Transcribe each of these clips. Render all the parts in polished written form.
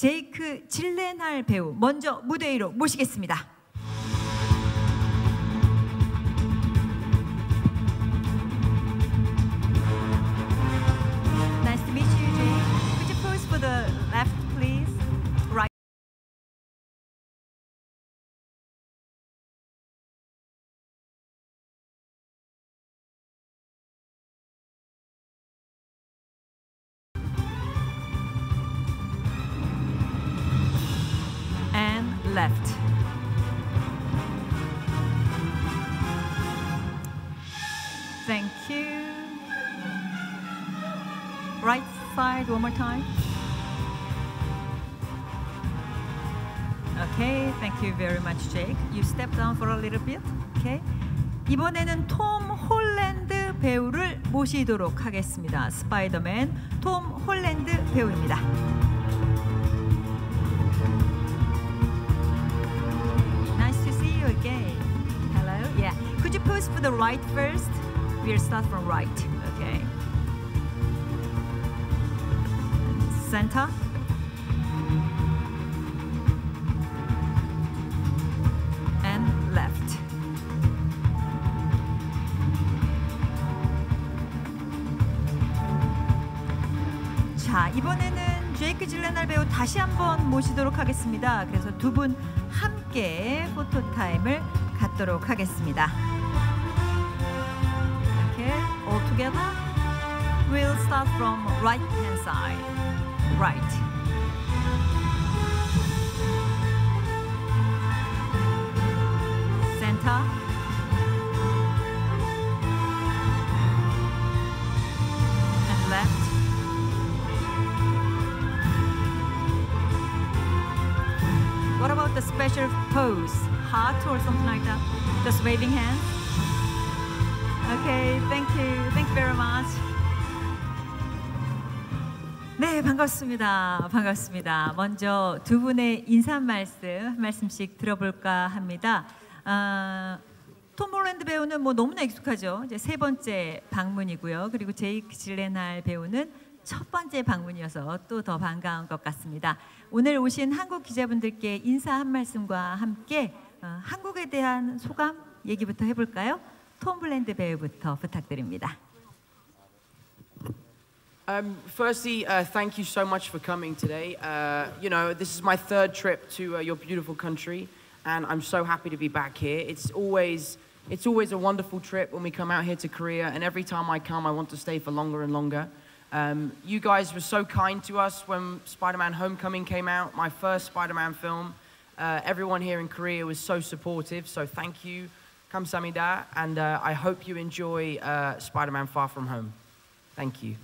제이크 질레날 배우 먼저 무대 위로 모시겠습니다. Nice to meet you, Jake. Could you pose for the left, please? Right. And left. Thank you. Right side one more time. Okay, thank you very much, Jake. You step down for a little bit. Okay. 이번에는 톰 홀랜드 배우를 모시도록 하겠습니다. 스파이더맨 톰 홀랜드 배우입니다. Okay. Hello. Yeah. Could you pose for the right first? We'll start from right. Okay. Center. And left. 자, 이번에는 제이크 질레날 배우 다시 한번 모시도록 하겠습니다. 그래서 두 분 함께 포토타임을 갖도록 하겠습니다. Okay, all together. We'll start from right hand side. Right. Center. And left. What about the special pose? Heart or something like that? Just waving hands? Okay, thank you. Thank you very much. 네, 반갑습니다. 반갑습니다. 먼저 두 분의 인사 말씀 한 말씀씩 들어볼까 합니다. 톰 홀랜드 배우는 뭐 너무나 익숙하죠. 이제 세 번째 방문이고요. 그리고 제이크 질레날 배우는 첫 번째 방문이어서 또 더 반가운 것 같습니다. 오늘 오신 한국 기자분들께 인사 한 말씀과 함께 한국에 대한 소감 얘기부터 해볼까요? 톰 홀랜드 배우부터 부탁드립니다. Firstly, thank you so much for coming today. You know, this is my third trip to your beautiful country, and I'm so happy to be back here. It's always a wonderful trip when we come out here to Korea, and every time I come, I want to stay for longer and longer. You guys were so kind to us when Spider-Man Homecoming came out, my first Spider-Man film. Everyone here in Korea was so supportive, so thank you. 감사합니다. And I hope you enjoy Spider-Man Far From Home. Thank you.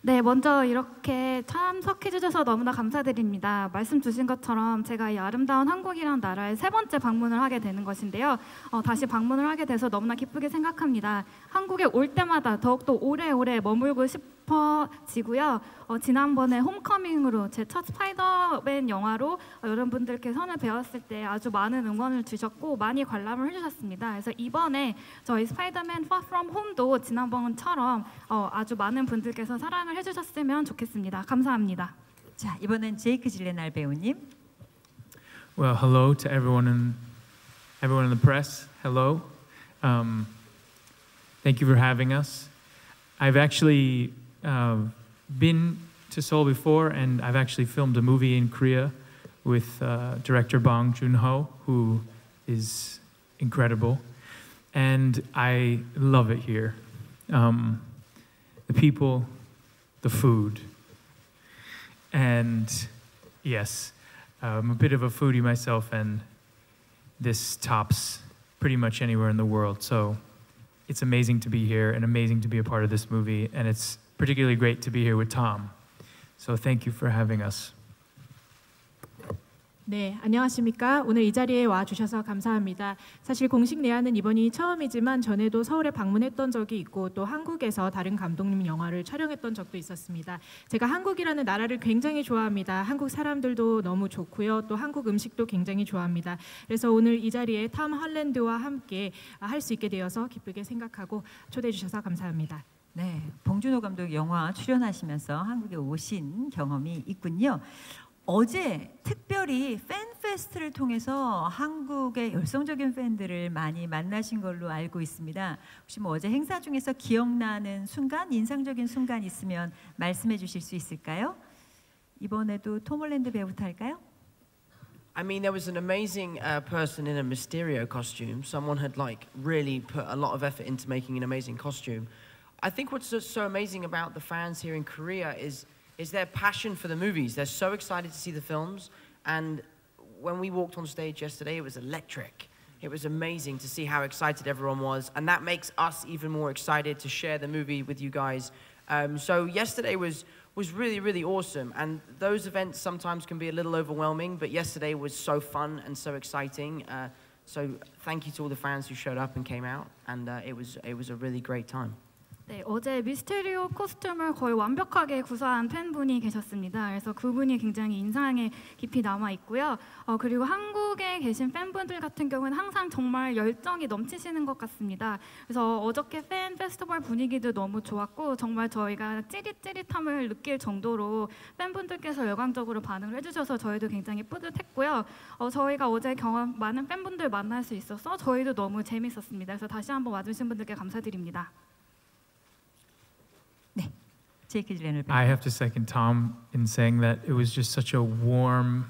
네, 먼저 이렇게 참석해 주셔서 너무나 감사드립니다. 말씀 주신 것처럼 제가 이 아름다운 한국이라는 나라에 세 번째 방문을 하게 되는 것인데요. 다시 방문을 하게 돼서 너무나 기쁘게 생각합니다. 한국에 올 때마다 더욱더 오래오래 머물고 싶어지고요. 지난번에 홈커밍으로 제 첫 스파이더맨 영화로 여러분들께 선을 배웠을 때 아주 많은 응원을 주셨고 많이 관람을 해주셨습니다. 그래서 이번에 저희 스파이더맨 Far From Home도 지난번처럼 아주 많은 분들께서 사랑을 해주셨으면 좋겠습니다. 감사합니다. 자, 이번엔 제이크 질레날 배우님. Well, hello to everyone in the press. Hello. Thank you for having us. I've actually been to Seoul before, and I've actually filmed a movie in Korea with director Bong Joon-ho, who is incredible, and I love it here. The people, the food, and yes, I'm a bit of a foodie myself, and this tops pretty much anywhere in the world. So it's amazing to be here and amazing to be a part of this movie, and it's particularly great to be here with Tom. So thank you for having us. 네, 안녕하십니까. 오늘 이 자리에 와주셔서 감사합니다. 사실 공식 내한은 이번이 처음이지만 전에도 서울에 방문했던 적이 있고 또 한국에서 다른 감독님 영화를 촬영했던 적도 있었습니다. 제가 한국이라는 나라를 굉장히 좋아합니다. 한국 사람들도 너무 좋고요. 또 한국 음식도 굉장히 좋아합니다. 그래서 오늘 이 자리에 톰 홀랜드와 함께 할 수 있게 되어서 기쁘게 생각하고 초대해 주셔서 감사합니다. 네, 봉준호 감독 영화 출연하시면서 한국에 오신 경험이 있군요. 어제 특별히 팬페스트를 통해서 한국의 열성적인 팬들을 많이 만나신 걸로 알고 있습니다. 혹시 뭐 어제 행사 중에서 기억나는 순간, 인상적인 순간 있으면 말씀해 주실 수 있을까요? 이번에도 톰 홀랜드 배우부터 할까요? I mean, there was an amazing person in a Mysterio costume. Someone had like really put a lot of effort into making an amazing costume. I think what's so amazing about the fans here in Korea is their passion for the movies. They're so excited to see the films, and when we walked on stage yesterday, it was electric. It was amazing to see how excited everyone was, and that makes us even more excited to share the movie with you guys. So yesterday was really, really awesome, and those events sometimes can be a little overwhelming, but yesterday was so fun and so exciting. So thank you to all the fans who showed up and came out, and it was a really great time. 네, 어제 미스테리오 코스튬을 거의 완벽하게 구사한 팬분이 계셨습니다. 그래서 그분이 굉장히 인상에 깊이 남아 있고요. 그리고 한국에 계신 팬분들 같은 경우는 항상 정말 열정이 넘치시는 것 같습니다. 그래서 어저께 팬 페스티벌 분위기도 너무 좋았고 정말 저희가 찌릿찌릿함을 느낄 정도로 팬분들께서 열광적으로 반응을 해주셔서 저희도 굉장히 뿌듯했고요. 저희가 어제 경험 많은 팬분들 만날 수 있어서 저희도 너무 재밌었습니다. 그래서 다시 한번 와주신 분들께 감사드립니다. 네, 제이크 질레너 배우. I have to second Tom in saying that it was just such a warm,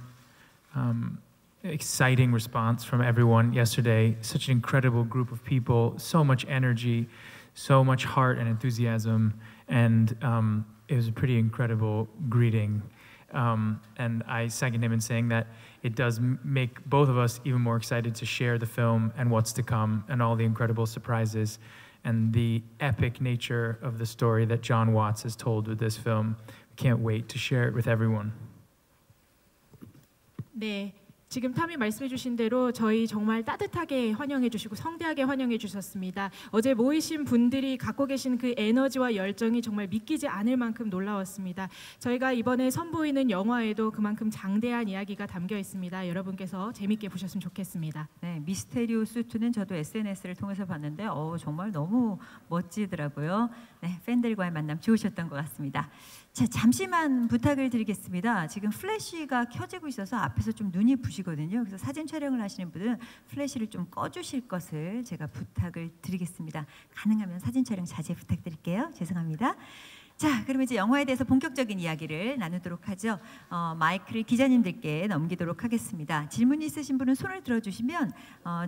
exciting response from everyone yesterday. Such an incredible group of people, so much energy, so much heart and enthusiasm, and it was a pretty incredible greeting. And I second him in saying that it does make both of us even more excited to share the film and what's to come and all the incredible surprises and the epic nature of the story that John Watts has told with this film. We can't wait to share it with everyone. 네, 지금 탐이 말씀해 주신 대로 저희 정말 따뜻하게 환영해 주시고 성대하게 환영해 주셨습니다. 어제 모이신 분들이 갖고 계신 그 에너지와 열정이 정말 믿기지 않을 만큼 놀라웠습니다. 저희가 이번에 선보이는 영화에도 그만큼 장대한 이야기가 담겨 있습니다. 여러분께서 재밌게 보셨으면 좋겠습니다. 네, 미스테리오 수트는 저도 SNS를 통해서 봤는데 정말 너무 멋지더라고요. 네, 팬들과의 만남 좋으셨던 것 같습니다. 자, 잠시만 부탁을 드리겠습니다. 지금 플래시가 켜지고 있어서 앞에서 좀 눈이 부시거든요. 그래서 사진 촬영을 하시는 분은 플래시를 좀 꺼주실 것을 제가 부탁을 드리겠습니다. 가능하면 사진 촬영 자제 부탁드릴게요. 죄송합니다. 자, 그럼 이제 영화에 대해서 본격적인 이야기를 나누도록 하죠. 마이크를 기자님들께 넘기도록 하겠습니다. 질문 있으신 분은 손을 들어주시면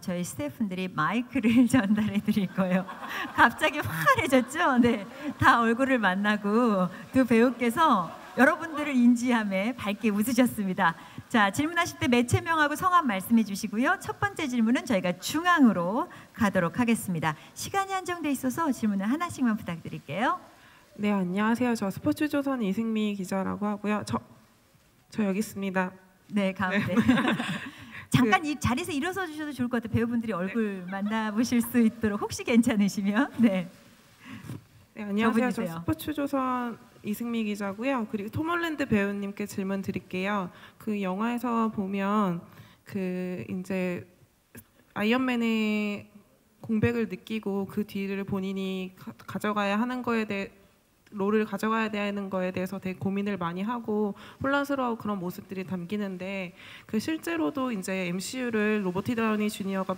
저희 스태프분들이 마이크를 전달해 드릴 거예요. 갑자기 환해졌죠? 네, 다 얼굴을 만나고 두 배우께서 여러분들을 인지함에 밝게 웃으셨습니다. 자, 질문하실 때 매체명하고 성함 말씀해 주시고요. 첫 번째 질문은 저희가 중앙으로 가도록 하겠습니다. 시간이 한정돼 있어서 질문을 하나씩만 부탁드릴게요. 네, 안녕하세요. 저 스포츠조선 이승미 기자라고 하고요. 저 여기 있습니다. 네, 가운데. 잠깐 이 자리에서 일어서 주셔도 좋을 것 같아요. 배우분들이 얼굴 만나보실 수 있도록 혹시 괜찮으시면. 네. 네, 안녕하세요. 저 저분이세요. 스포츠조선 이승미 기자고요. 그리고 톰 홀랜드 배우님께 질문 드릴게요. 그 영화에서 보면 그 이제 아이언맨의 공백을 느끼고 그 뒤를 본인이 가져가야 하는 거에 대해 롤을 가져가야 되는 거에 대해서 되게 고민을 많이 하고 혼란스러워 그런 모습들이 담기는데 그 실제로도 이제 MCU를 로버트 다우니 주니어가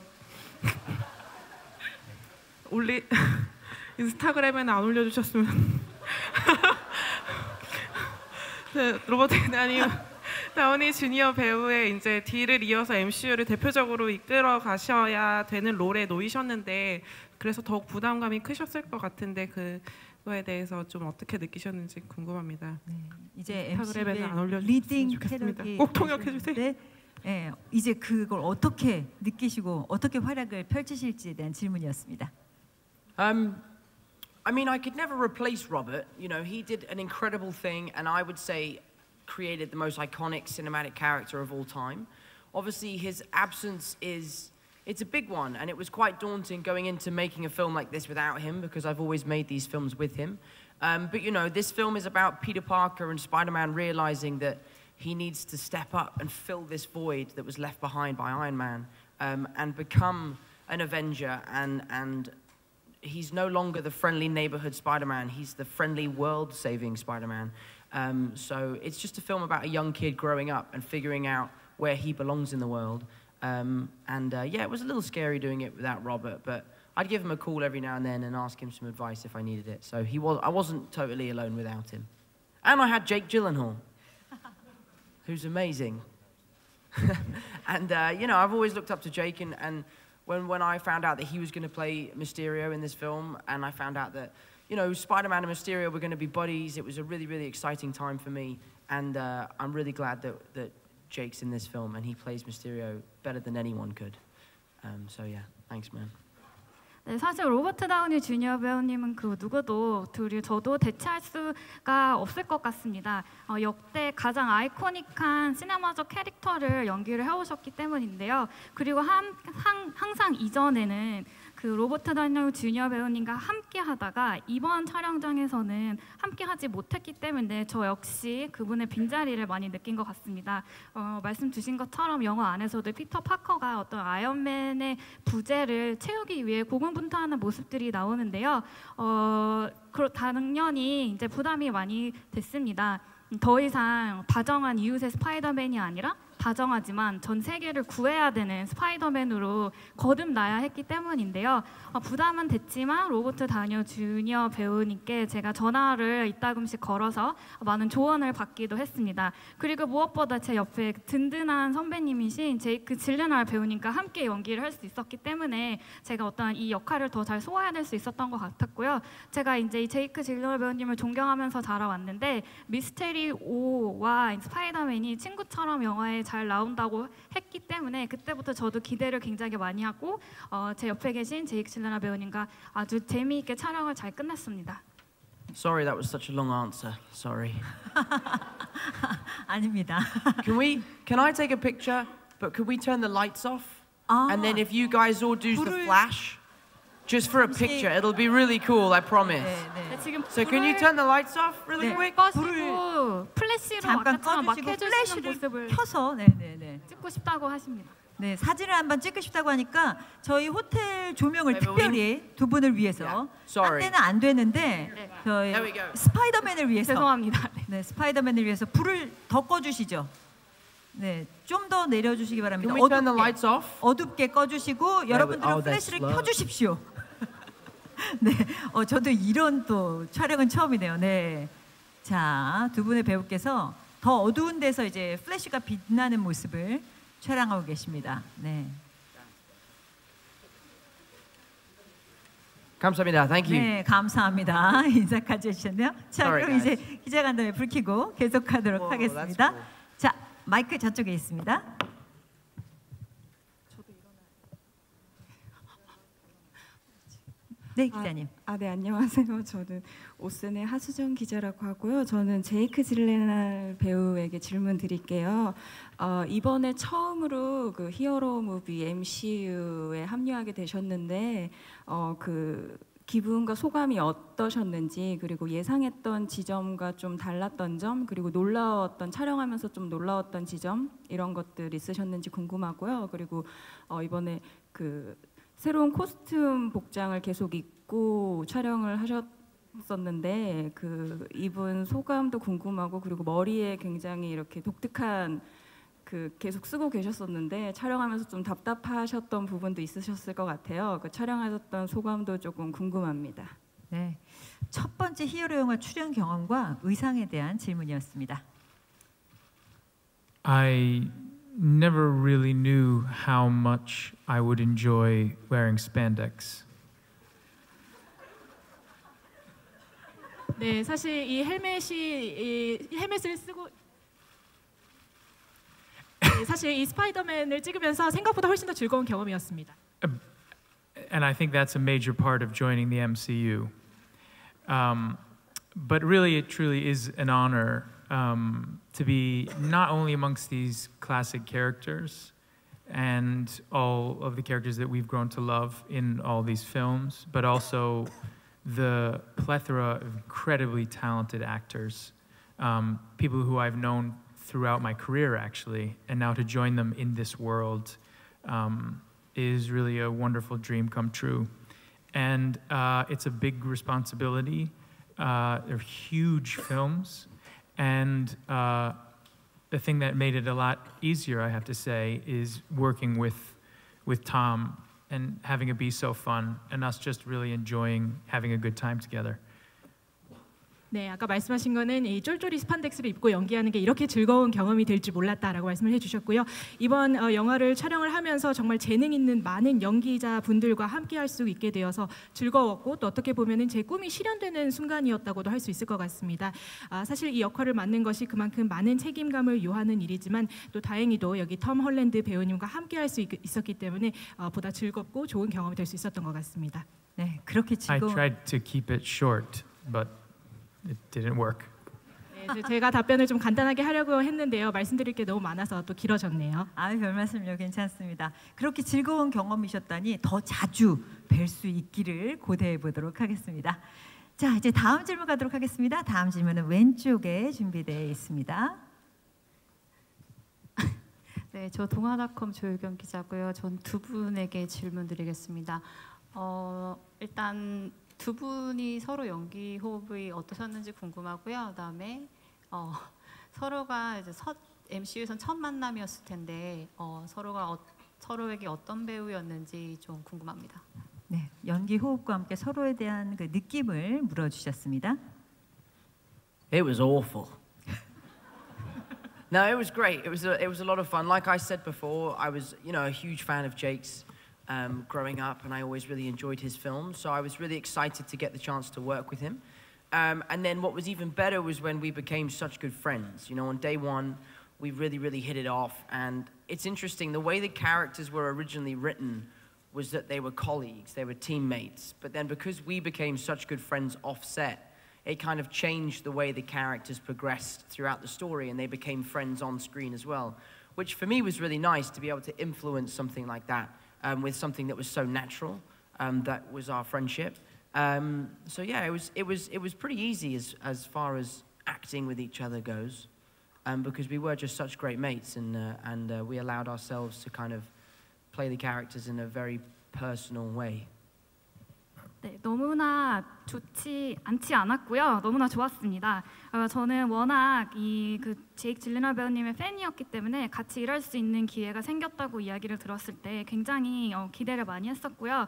인스타그램에는 안 올려주셨으면 네, 로버트 다우니 주니어 배우의 이제 뒤를 이어서 MCU를 대표적으로 이끌어 가셔야 되는 롤에 놓이셨는데 그래서 더욱 부담감이 크셨을 것 같은데 그거에 대해서 좀 어떻게 느끼셨는지 궁금합니다. 네, 이제 인스타그램에는 안 MC의 올려주셨으면 리딩 좋겠습니다. 캐릭이 꼭 통역해 주세요. 네, 네, 이제 그걸 어떻게 느끼시고 어떻게 활약을 펼치실지에 대한 질문이었습니다. I mean, I could never replace Robert. You know, he did an incredible thing, and I would say created the most iconic cinematic character of all time. Obviously, his absence it's a big one, and it was quite daunting going into making a film like this without him, because I've always made these films with him. But you know, this film is about Peter Parker and Spider-Man realizing that he needs to step up and fill this void that was left behind by Iron Man, and become an Avenger, and he's no longer the friendly neighborhood Spider-Man, he's the friendly world-saving Spider-Man. So it's just a film about a young kid growing up and figuring out where he belongs in the world. Yeah, it was a little scary doing it without Robert, but I'd give him a call every now and then and ask him some advice if I needed it. So I wasn't totally alone without him. And I had Jake Gyllenhaal, who's amazing. And you know, I've always looked up to Jake, and when I found out that he was going to play Mysterio in this film, and I found out that, you know, Spider-Man and Mysterio were going to be buddies, it was a really, really exciting time for me, and I'm really glad that Jake's in this film, and he plays Mysterio better than anyone could. So yeah, thanks, man. 네, 사실 로버트 다우니 주니어 배우님은 그 누구도 저도 대체할 수가 없을 것 같습니다. 역대 가장 아이코닉한 시네마적 캐릭터를 연기를 해오셨기 때문인데요. 그리고 항상 이전에는 그 로버트 다우니 주니어 배우님과 함께 하다가 이번 촬영장에서는 함께 하지 못했기 때문에 저 역시 그분의 빈자리를 많이 느낀 것 같습니다. 말씀 주신 것처럼 영화 안에서도 피터 파커가 어떤 아이언맨의 부재를 채우기 위해 고군분투하는 모습들이 나오는데요. 당연히 이제 부담이 많이 됐습니다. 더 이상 다정한 이웃의 스파이더맨이 아니라 다정하지만 전 세계를 구해야 되는 스파이더맨으로 거듭나야 했기 때문인데요. 부담은 됐지만 로버트 다우니 주니어 배우님께 제가 전화를 이따금씩 걸어서 많은 조언을 받기도 했습니다. 그리고 무엇보다 제 옆에 든든한 선배님이신 제이크 질레날 배우님과 함께 연기를 할 수 있었기 때문에 제가 어떤 이 역할을 더 잘 소화해낼 수 있었던 것 같았고요. 제가 이제 이 제이크 질레날 배우님을 존경하면서 자라왔는데 미스테리 5와 스파이더맨이 친구처럼 영화에 잘 나온다고 했기 때문에 그때부터 저도 기대를 굉장히 많이 하고 제 옆에 계신 제이크 질레날 배우님과 아주 재미있게 촬영을 잘 끝냈습니다. Sorry, that was such a long answer. Sorry. 아닙니다. Can I take a picture? But could we turn the lights off? And then if you guys all do the flash, just for a picture, it'll be really cool. I promise. 네. 지금 So can you turn the lights off really 네. quick? 꺼시고 플래시로 잠깐 아까처럼 막 꺼주시고 해주시는 플래시를 모습을 켜서 네네네. 찍고 싶다고 하십니다. 네, 사진을 한번 찍고 싶다고 하니까 저희 호텔 조명을 Wait, 특별히 두 분을 위해서 Yeah, sorry. 딴 데는 안 되는데 네. 저희 There we go. 스파이더맨을 위해서 죄송합니다. 네, 스파이더맨을 위해서 불을 더 꺼주시죠. 네, 좀 더 내려주시기 바랍니다. Can we turn the lights off? 어둡게 꺼주시고 여러분들은 that's 플래시를 slow. 켜주십시오. 네, 저도 이런 또 촬영은 처음이네요. 네, 자, 두 분의 배우께서 더 어두운 데서 이제 플래시가 빛나는 모습을 촬영하고 계십니다. 네. 감사합니다. Thank you. 네, 감사합니다. 인사까지 해주셨네요. 자, Sorry, 그럼 guys. 이제 기자간담회 불 켜고 계속하도록 Whoa, 하겠습니다. that's cool. 자, 마이크 저쪽에 있습니다. 네, 기자님. 네, 안녕하세요. 저는 오슨의 하수정 기자라고 하고요. 저는 제이크 질레날 배우에게 질문 드릴게요. 이번에 처음으로 그 히어로 무비 MCU에 합류하게 되셨는데 그 기분과 소감이 어떠셨는지, 그리고 예상했던 지점과 좀 달랐던 점, 그리고 놀라웠던, 촬영하면서 좀 놀라웠던 지점, 이런 것들 있으셨는지 궁금하고요. 그리고 이번에 그 새로운 코스튬 복장을 계속 입고 촬영을 하셨었는데 그 입은 소감도 궁금하고, 그리고 머리에 굉장히 이렇게 독특한 그 계속 쓰고 계셨었는데 촬영하면서 좀 답답하셨던 부분도 있으셨을 것 같아요. 그 촬영하셨던 소감도 조금 궁금합니다. 네, 첫 번째 히어로 영화 출연 경험과 의상에 대한 질문이었습니다. I never really knew how much I would enjoy wearing spandex. 네, 사실 이 헬멧을 쓰고 사실 이 스파이더맨을 찍으면서 생각보다 훨씬 더 즐거운 경험이었습니다. And I think that's a major part of joining the MCU. But really, it truly is an honor to be not only amongst these classic characters and all of the characters that we've grown to love in all these films, but also the plethora of incredibly talented actors, people who I've known throughout my career, actually, and now to join them in this world is really a wonderful dream come true. And it's a big responsibility. They're huge films, And the thing that made it a lot easier, I have to say, is working with Tom and having it be so fun and us just really enjoying having a good time together. 네, 아까 말씀하신 거는 이 쫄쫄이 스판덱스를 입고 연기하는 게 이렇게 즐거운 경험이 될 줄 몰랐다라고 말씀을 해주셨고요. 이번 영화를 촬영을 하면서 정말 재능 있는 많은 연기자 분들과 함께할 수 있게 되어서 즐거웠고 또 어떻게 보면은 제 꿈이 실현되는 순간이었다고도 할 수 있을 것 같습니다. 사실 이 역할을 맡는 것이 그만큼 많은 책임감을 요하는 일이지만 또 다행히도 여기 톰 홀랜드 배우님과 함께할 수 있었기 때문에 보다 즐겁고 좋은 경험이 될 수 있었던 것 같습니다. 네, 그렇게 I 즐거운. tried to keep it short, but it didn't work. 네, 제가 답변을 좀 간단하게 하려고 했는데요. 말씀드릴 게 너무 많아서 또 길어졌네요. 별 말씀요, 괜찮습니다. 그렇게 즐거운 경험이셨다니 더 자주 뵐 수 있기를 고대해 보도록 하겠습니다. 자, 이제 다음 질문 가도록 하겠습니다. 다음 질문은 왼쪽에 준비되어 있습니다. 네, 저 동아닷컴 조유경 기자고요. 전 두 분에게 질문드리겠습니다. 일단 두 분이 서로 연기 호흡이 어떠셨는지 궁금하고요. 그다음에 서로가 이제 MCU에선 첫 만남이었을 텐데 서로에게 어떤 배우였는지 좀 궁금합니다. 네, 연기 호흡과 함께 서로에 대한 그 느낌을 물어주셨습니다. It was awful. No, it was great. It was a lot of fun. Like I said before, I was a huge fan of Jake's growing up, and I always really enjoyed his films. So I was really excited to get the chance to work with him. And then what was even better was when we became such good friends. On day one, we really hit it off. And it's interesting, the way the characters were originally written was that they were colleagues, they were teammates. But then because we became such good friends off set, it kind of changed the way the characters progressed throughout the story, and they became friends on screen as well, which for me was really nice to be able to influence something like that with something that was so natural, that was our friendship. So yeah, it was pretty easy as far as acting with each other goes, because we were just such great mates, and we allowed ourselves to kind of play the characters in a very personal way. 네, 너무나 좋지 않지 않았고요. 너무나 좋았습니다. 저는 워낙 그 제이크 질레날 배우님의 팬이었기 때문에 같이 일할 수 있는 기회가 생겼다고 이야기를 들었을 때 굉장히 기대를 많이 했었고요.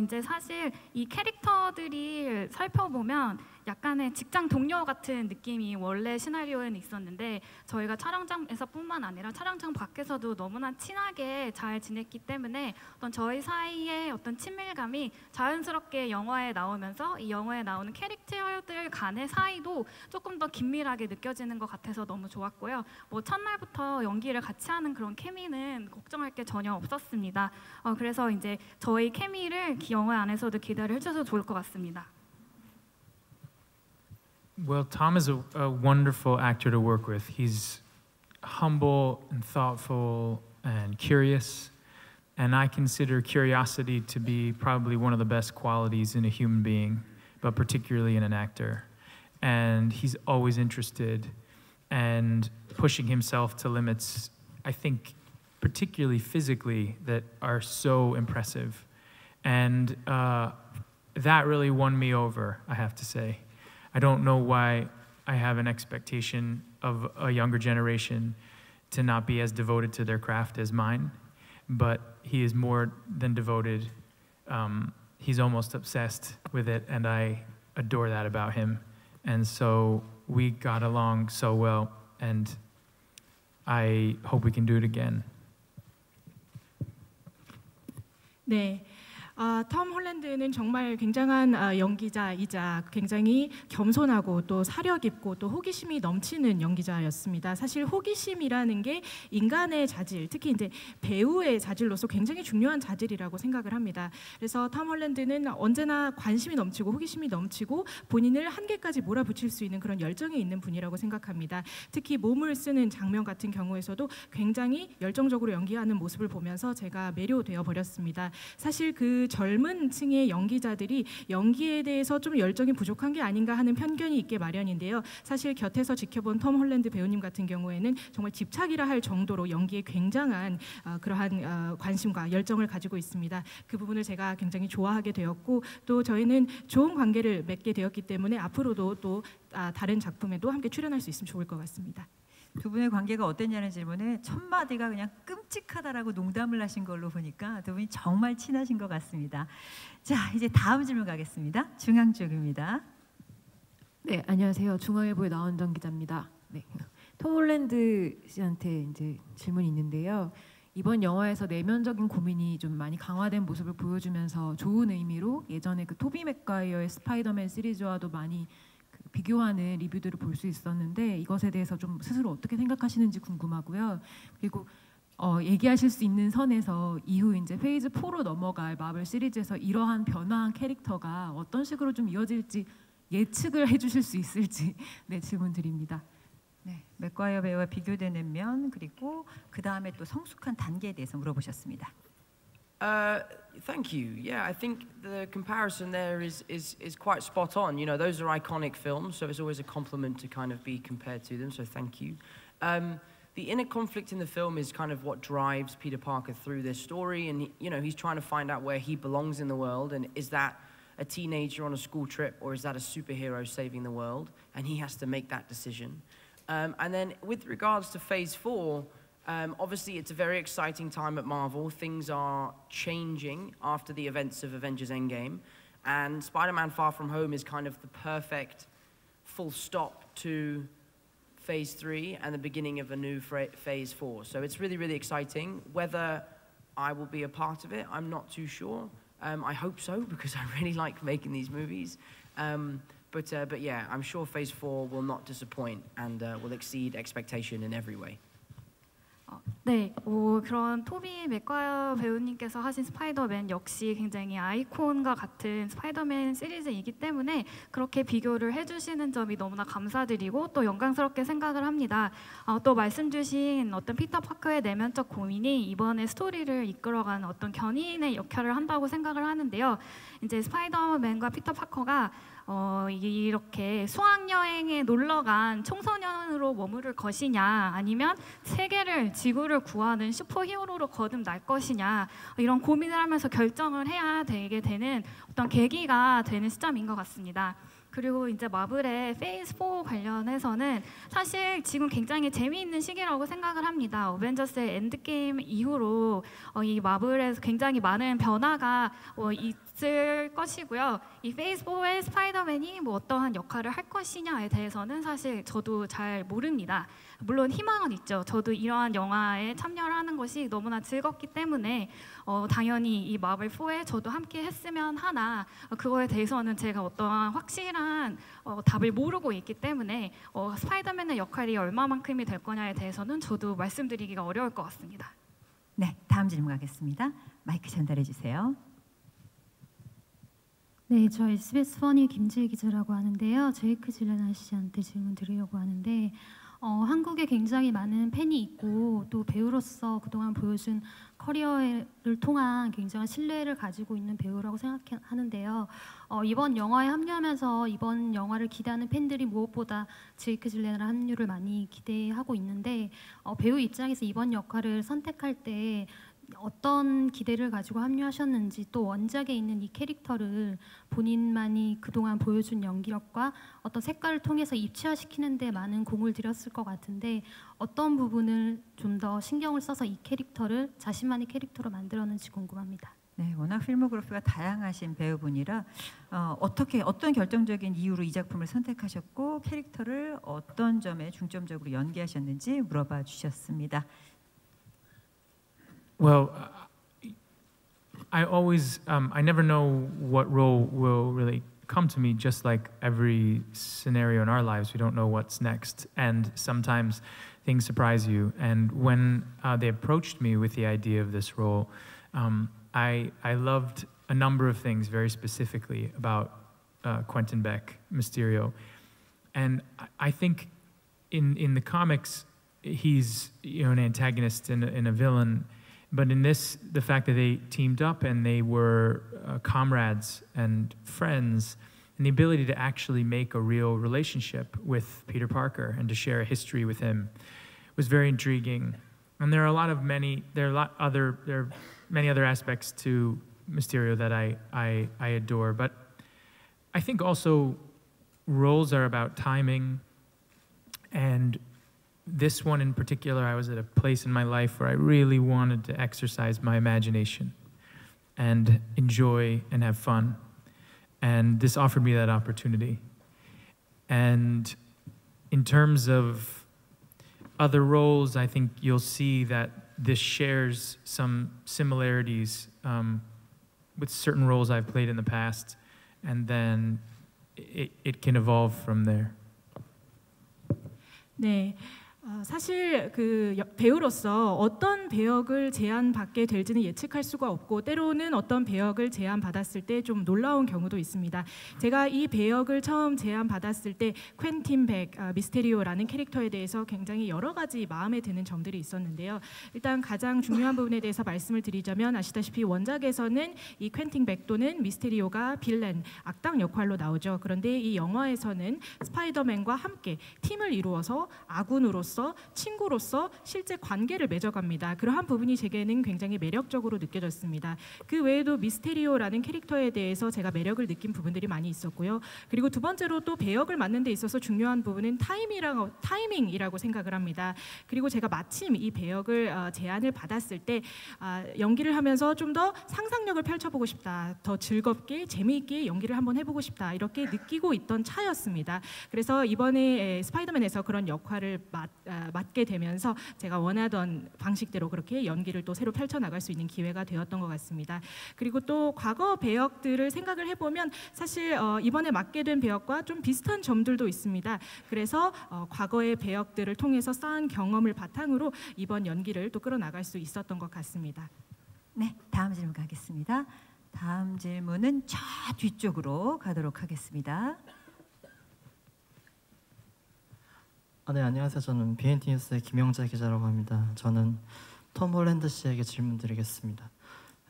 이제 사실 이 캐릭터들이 살펴보면 약간의 직장 동료 같은 느낌이 원래 시나리오에는 있었는데 저희가 촬영장에서뿐만 아니라 촬영장 밖에서도 너무나 친하게 잘 지냈기 때문에 저희 사이의 어떤 친밀감이 자연스럽게 영화에 나오면서 이 영화에 나오는 캐릭터들 간의 사이도 조금 더 긴밀하게 느껴지는 것 같아서 너무 좋았고요. 첫날부터 연기를 같이 하는 그런 케미는 걱정할 게 전혀 없었습니다. 그래서 이제 저희 케미를 영화 안에서도 기대를 해주셔도 좋을 것 같습니다. Well, Tom is a wonderful actor to work with. He's humble and thoughtful and curious. And I consider curiosity to be probably one of the best qualities in a human being, but particularly in an actor. And he's always interested and pushing himself to limits, I think, particularly physically, that are so impressive. And that really won me over, I have to say. I don't know why I have an expectation of a younger generation to not be as devoted to their craft as mine, but he is more than devoted. He's almost obsessed with it, and I adore that about him. And so we got along so well, and I hope we can do it again. 네. 톰 홀랜드는 정말 굉장한 연기자이자 굉장히 겸손하고 또 사려 깊고 또 호기심이 넘치는 연기자였습니다. 사실 호기심이라는 게 인간의 자질, 특히 이제 배우의 자질로서 굉장히 중요한 자질이라고 생각을 합니다. 그래서 톰 홀랜드는 언제나 관심이 넘치고 호기심이 넘치고 본인을 한계까지 몰아붙일 수 있는 그런 열정이 있는 분이라고 생각합니다. 특히 몸을 쓰는 장면 같은 경우에서도 굉장히 열정적으로 연기하는 모습을 보면서 제가 매료되어 버렸습니다. 사실 그 그 젊은 층의 연기자들이 연기에 대해서 좀 열정이 부족한 게 아닌가 하는 편견이 있게 마련인데요. 사실 곁에서 지켜본 톰 홀랜드 배우님 같은 경우에는 정말 집착이라 할 정도로 연기에 굉장한 그러한 관심과 열정을 가지고 있습니다. 그 부분을 제가 굉장히 좋아하게 되었고 또 저희는 좋은 관계를 맺게 되었기 때문에 앞으로도 또 다른 작품에도 함께 출연할 수 있으면 좋을 것 같습니다. 두 분의 관계가 어땠냐는 질문에 첫 마디가 그냥 끔찍하다라고 농담을 하신 걸로 보니까 두 분이 정말 친하신 것 같습니다. 자, 이제 다음 질문 가겠습니다. 중앙 쪽입니다. 네, 안녕하세요. 중앙일보의 나원정 기자입니다. 네, 톰 홀랜드 씨한테 이제 질문이 있는데요. 이번 영화에서 내면적인 고민이 좀 많이 강화된 모습을 보여주면서 좋은 의미로 예전에 그 토비 맥과이어의 스파이더맨 시리즈와도 많이 비교하는 리뷰들을 볼 수 있었는데 이것에 대해서 좀 스스로 어떻게 생각하시는지 궁금하고요. 그리고 얘기하실 수 있는 선에서 이후 이제 페이즈 4로 넘어갈 마블 시리즈에서 이러한 변화한 캐릭터가 어떤 식으로 좀 이어질지 예측을 해주실 수 있을지 네, 질문 드립니다. 네, 맥과이어 배우와 비교되는 면 그리고 그 다음에 또 성숙한 단계에 대해서 물어보셨습니다. Thank you. Yeah, I think the comparison there is quite spot on. You know, those are iconic films, so it's always a compliment to kind of be compared to them. So thank you. The inner conflict in the film is kind of what drives Peter Parker through this story, and you know, he's trying to find out where he belongs in the world, and is that a teenager on a school trip, or is that a superhero saving the world? And he has to make that decision. And then with regards to Phase 4. Obviously, it's a very exciting time at Marvel. Things are changing after the events of Avengers Endgame. And Spider-Man Far From Home is kind of the perfect full stop to Phase 3 and the beginning of a new Phase 4. So it's really, really exciting. Whether I will be a part of it, I'm not too sure. I hope so, because I really like making these movies. But yeah, I'm sure Phase 4 will not disappoint and will exceed expectation in every way. 네, 그런 토비 맥과이어 배우님께서 하신 스파이더맨 역시 굉장히 아이콘과 같은 스파이더맨 시리즈이기 때문에 그렇게 비교를 해주시는 점이 너무나 감사드리고 또 영광스럽게 생각을 합니다. 또 말씀 주신 어떤 피터 파커의 내면적 고민이 이번에 스토리를 이끌어가는 어떤 견인의 역할을 한다고 생각을 하는데요. 이제 스파이더맨과 피터 파커가 이렇게 수학여행에 놀러간 청소년으로 머무를 것이냐 아니면 세계를 지구를 구하는 슈퍼히어로로 거듭날 것이냐 이런 고민을 하면서 결정을 해야 되게 되는 어떤 계기가 되는 시점인 것 같습니다. 그리고 이제 마블의 페이즈 4 관련해서는 사실 지금 굉장히 재미있는 시기라고 생각을 합니다. 어벤져스의 엔드게임 이후로 이 마블에서 굉장히 많은 변화가 있을 것이고요. 이 페이즈 4의 스파이더맨이 뭐 어떠한 역할을 할 것이냐에 대해서는 사실 저도 잘 모릅니다. 물론 희망은 있죠. 저도 이러한 영화에 참여를 하는 것이 너무나 즐겁기 때문에 당연히 이 마블 4에 저도 함께 했으면 하나 그거에 대해서는 제가 어떠한 확실한 답을 모르고 있기 때문에 스파이더맨의 역할이 얼마만큼이 될 거냐에 대해서는 저도 말씀드리기가 어려울 것 같습니다. 네, 다음 질문 가겠습니다. 마이크 전달해 주세요. 네, 저 SBS 퍼니 김지혜 기자라고 하는데요. 제이크 질레날 씨한테 질문 드리려고 하는데 한국에 굉장히 많은 팬이 있고 또 배우로서 그동안 보여준 커리어를 통한 굉장한 신뢰를 가지고 있는 배우라고 생각하는데요. 이번 영화에 합류하면서 이번 영화를 기대하는 팬들이 무엇보다 제이크 질레날 합류를 많이 기대하고 있는데 배우 입장에서 이번 역할을 선택할 때 어떤 기대를 가지고 합류하셨는지 또 원작에 있는 이 캐릭터를 본인만이 그동안 보여준 연기력과 어떤 색깔을 통해서 입체화시키는 데 많은 공을 들였을 것 같은데 어떤 부분을 좀 더 신경을 써서 이 캐릭터를 자신만의 캐릭터로 만들었는지 궁금합니다. 네, 워낙 필모그래피가 다양하신 배우분이라 어떤 결정적인 이유로 이 작품을 선택하셨고 캐릭터를 어떤 점에 중점적으로 연기하셨는지 물어봐 주셨습니다. Well, I always, I never know what role will really come to me, just like every scenario in our lives. We don't know what's next. And sometimes things surprise you. And when they approached me with the idea of this role, I loved a number of things very specifically about Quentin Beck, Mysterio. And I think in the comics, he's an antagonist and a villain. But in this, the fact that they teamed up and they were comrades and friends, and the ability to actually make a real relationship with Peter Parker and to share a history with him was very intriguing. And there are many other aspects to Mysterio that I adore. But I think also roles are about timing, and this one in particular, I was at a place in my life where I really wanted to exercise my imagination and enjoy and have fun. And this offered me that opportunity. And in terms of other roles, I think you'll see that this shares some similarities with certain roles I've played in the past, and then it can evolve from there. 네. 사실 그 배우로서 어떤 배역을 제안받게 될지는 예측할 수가 없고 때로는 어떤 배역을 제안받았을 때 좀 놀라운 경우도 있습니다. 제가 이 배역을 처음 제안받았을 때 퀸틴 백 미스테리오라는 캐릭터에 대해서 굉장히 여러 가지 마음에 드는 점들이 있었는데요. 일단 가장 중요한 부분에 대해서 말씀을 드리자면 아시다시피 원작에서는 이 퀸틴 백 또는 미스테리오가 빌런, 악당 역할로 나오죠. 그런데 이 영화에서는 스파이더맨과 함께 팀을 이루어서 아군으로서 친구로서 실제 관계를 맺어갑니다. 그러한 부분이 제게는 굉장히 매력적으로 느껴졌습니다. 그 외에도 미스테리오라는 캐릭터에 대해서 제가 매력을 느낀 부분들이 많이 있었고요. 그리고 두 번째로 또 배역을 맡는 데 있어서 중요한 부분은 타이밍이라고 생각을 합니다. 그리고 제가 마침 이 배역을 제안을 받았을 때 연기를 하면서 좀 더 상상력을 펼쳐보고 싶다. 더 즐겁게 재미있게 연기를 한번 해보고 싶다. 이렇게 느끼고 있던 차였습니다. 그래서 이번에 스파이더맨에서 그런 역할을 맡게 되면서 제가 원하던 방식대로 그렇게 연기를 또 새로 펼쳐나갈 수 있는 기회가 되었던 것 같습니다. 그리고 또 과거 배역들을 생각을 해보면 사실 이번에 맡게 된 배역과 좀 비슷한 점들도 있습니다. 그래서 과거의 배역들을 통해서 쌓은 경험을 바탕으로 이번 연기를 또 끌어나갈 수 있었던 것 같습니다. 네, 다음 질문 가겠습니다. 다음 질문은 저 뒤쪽으로 가도록 하겠습니다. 네, 안녕하세요. 저는 BNT 뉴스의 김영재 기자라고 합니다. 저는 톰 홀랜드 씨에게 질문 드리겠습니다.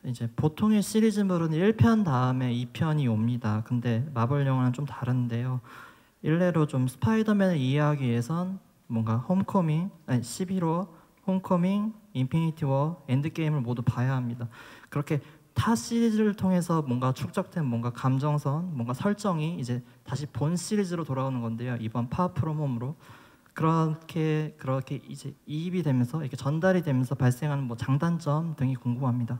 이제 보통의 시리즈물은 1편 다음에 2편이 옵니다. 근데 마블 영화는 좀 다른데요. 일례로 좀 스파이더맨을 이해하기 위해선 뭔가 11호, 홈커밍, 인피니티 워, 엔드게임을 모두 봐야 합니다. 그렇게 타 시리즈를 통해서 뭔가 축적된 뭔가 감정선, 뭔가 설정이 이제 다시 본 시리즈로 돌아오는 건데요. 이번 파워 프롬 홈으로 그렇게 이제 이입이 되면서 이렇게 전달이 되면서 발생하는 뭐 장단점 등이 궁금합니다.